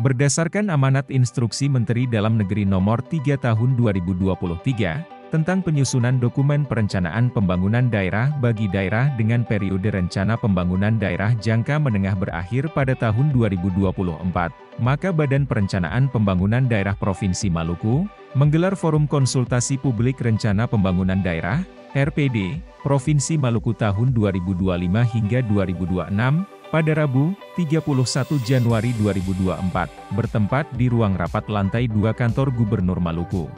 Berdasarkan amanat Instruksi Menteri Dalam Negeri Nomor 3 Tahun 2023, tentang penyusunan dokumen perencanaan pembangunan daerah bagi daerah dengan periode rencana pembangunan daerah jangka menengah berakhir pada tahun 2024, maka Badan Perencanaan Pembangunan Daerah Provinsi Maluku, menggelar forum konsultasi publik rencana pembangunan daerah, RPD, Provinsi Maluku tahun 2025 hingga 2026, pada Rabu, 31 Januari 2024, bertempat di ruang rapat lantai 2 kantor Gubernur Maluku.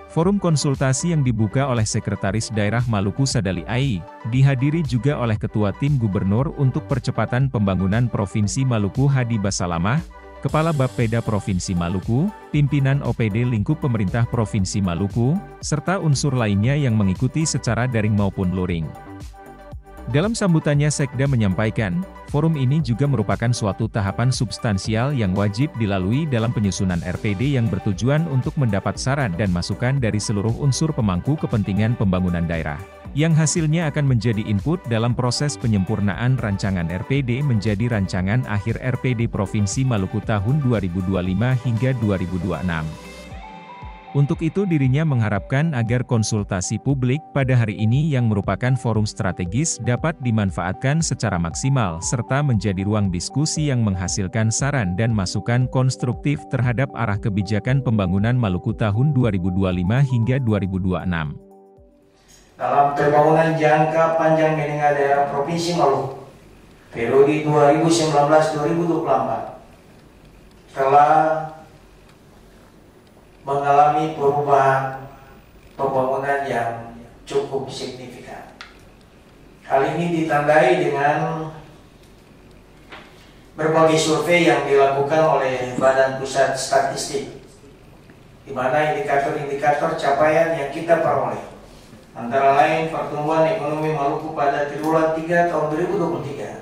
Forum konsultasi yang dibuka oleh Sekretaris Daerah Maluku Sadali Ai, dihadiri juga oleh Ketua Tim Gubernur untuk Percepatan Pembangunan Provinsi Maluku Hadi Basalamah, Kepala Bapeda Provinsi Maluku, pimpinan OPD lingkup pemerintah Provinsi Maluku, serta unsur lainnya yang mengikuti secara daring maupun luring. Dalam sambutannya Sekda menyampaikan, forum ini juga merupakan suatu tahapan substansial yang wajib dilalui dalam penyusunan RPD yang bertujuan untuk mendapat saran dan masukan dari seluruh unsur pemangku kepentingan pembangunan daerah, yang hasilnya akan menjadi input dalam proses penyempurnaan rancangan RPD menjadi rancangan akhir RPD Provinsi Maluku tahun 2025 hingga 2026. Untuk itu dirinya mengharapkan agar konsultasi publik pada hari ini yang merupakan forum strategis dapat dimanfaatkan secara maksimal serta menjadi ruang diskusi yang menghasilkan saran dan masukan konstruktif terhadap arah kebijakan pembangunan Maluku tahun 2025 hingga 2026. Dalam pembangunan jangka panjang menengah daerah Provinsi Maluku periode 2019-2024 telah mengalami perubahan pembangunan yang cukup signifikan. Hal ini ditandai dengan berbagai survei yang dilakukan oleh Badan Pusat Statistik, di mana indikator-indikator capaian yang kita peroleh antara lain pertumbuhan ekonomi Maluku pada triwulan 3 tahun 2023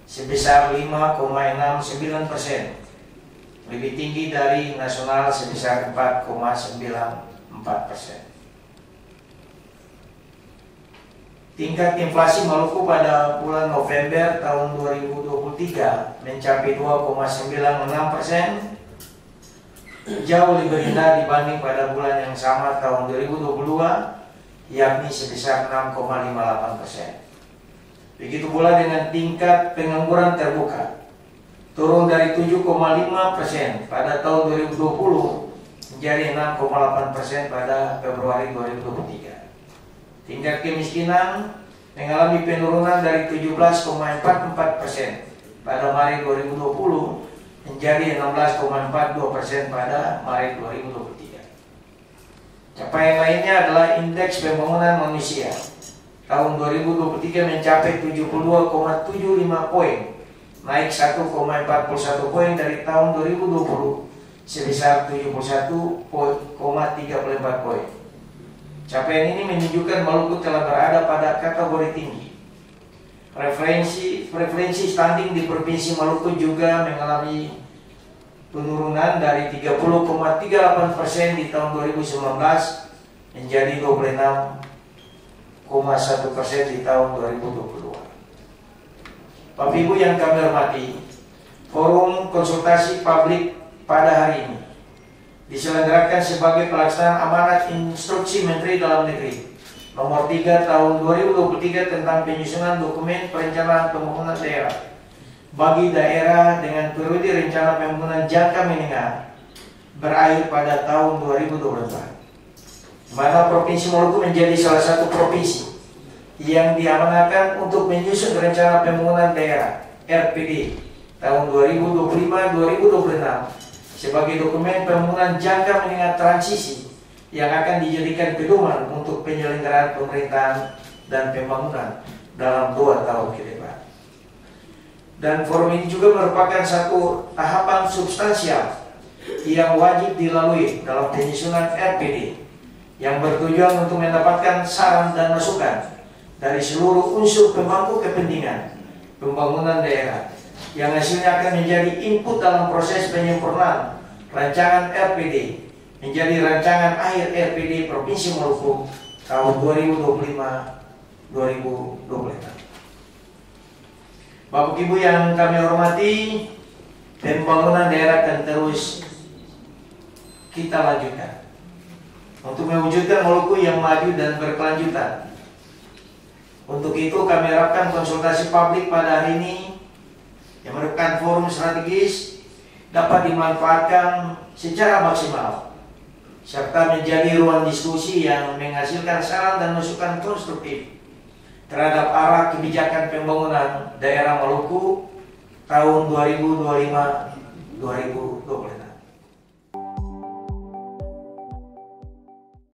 sebesar 5,69%, lebih tinggi dari nasional sebesar 4,94%. Tingkat inflasi Maluku pada bulan November tahun 2023 mencapai 2,96%, jauh lebih rendah dibanding pada bulan yang sama tahun 2022, yakni sebesar 6,58%. Begitu pula dengan tingkat pengangguran terbuka, turun dari 7,5% pada tahun 2020 menjadi 6,8% pada Februari 2023. Tingkat kemiskinan mengalami penurunan dari 17,44% pada Maret 2020 menjadi 16,42% pada Maret 2023. Capaian lainnya adalah indeks pembangunan manusia tahun 2023 mencapai 72,75 poin, naik 1,41 poin dari tahun 2020 sebesar 71,34 poin. Capaian ini menunjukkan Maluku telah berada pada kategori tinggi. Referensi standing di Provinsi Maluku juga mengalami penurunan dari 30,38% di tahun 2019 menjadi 26,1% di tahun 2022. Bapak Ibu yang kami hormati, forum konsultasi publik pada hari ini diselenggarakan sebagai pelaksanaan amanat Instruksi Menteri Dalam Negeri Nomor 3 Tahun 2023 tentang penyusunan dokumen perencanaan pembangunan daerah bagi daerah dengan periode rencana pembangunan jangka menengah berakhir pada tahun 2024, di mana Provinsi Maluku menjadi salah satu provinsi yang diamanatkan untuk menyusun rencana pembangunan daerah RPD tahun 2025-2026 sebagai dokumen pembangunan jangka menengah transisi yang akan dijadikan pedoman untuk penyelenggaraan pemerintahan dan pembangunan dalam 2 tahun ke depan. Dan forum ini juga merupakan satu tahapan substansial yang wajib dilalui dalam penyusunan RPD yang bertujuan untuk mendapatkan saran dan masukan dari seluruh unsur pemangku kepentingan pembangunan daerah yang hasilnya akan menjadi input dalam proses penyempurnaan rancangan RPD menjadi rancangan akhir RPD Provinsi Maluku tahun 2025-2026. Bapak Ibu yang kami hormati, pembangunan daerah akan terus kita lanjutkan untuk mewujudkan Maluku yang maju dan berkelanjutan. Untuk itu kami harapkan konsultasi publik pada hari ini yang merupakan forum strategis dapat dimanfaatkan secara maksimal serta menjadi ruang diskusi yang menghasilkan saran dan masukan konstruktif terhadap arah kebijakan pembangunan daerah Maluku tahun 2025-2025.